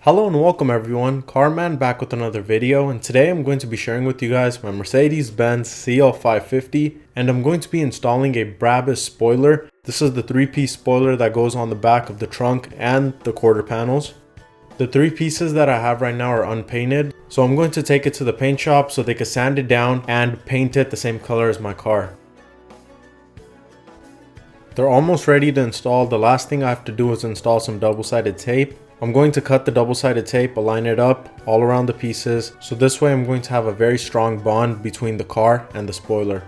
Hello and welcome everyone, CarMAN back with another video, and today I'm going to be sharing with you guys my Mercedes-Benz CL550, and I'm going to be installing a Brabus spoiler. This is the 3-piece spoiler that goes on the back of the trunk and the quarter panels. The 3 pieces that I have right now are unpainted, so I'm going to take it to the paint shop so they can sand it down and paint it the same color as my car. They're almost ready to install. The last thing I have to do is install some double-sided tape. I'm going to cut the double-sided tape, align it up all around the pieces, so this way I'm going to have a very strong bond between the car and the spoiler.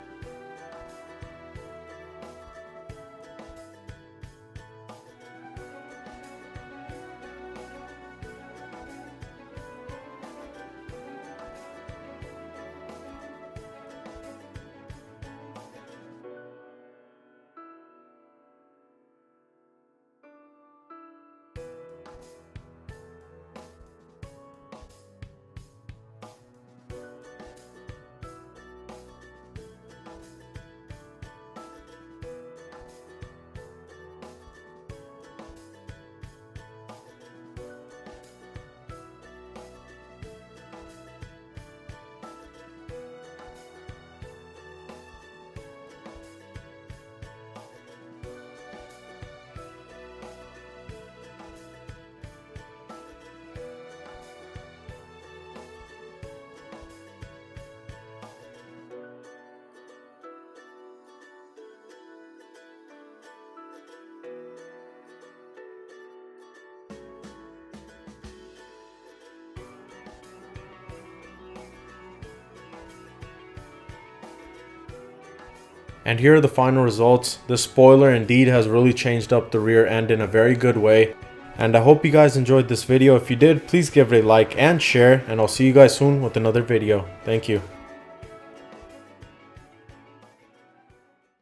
And here are the final results. This spoiler indeed has really changed up the rear end in a very good way. And I hope you guys enjoyed this video. If you did, please give it a like and share. And I'll see you guys soon with another video. Thank you.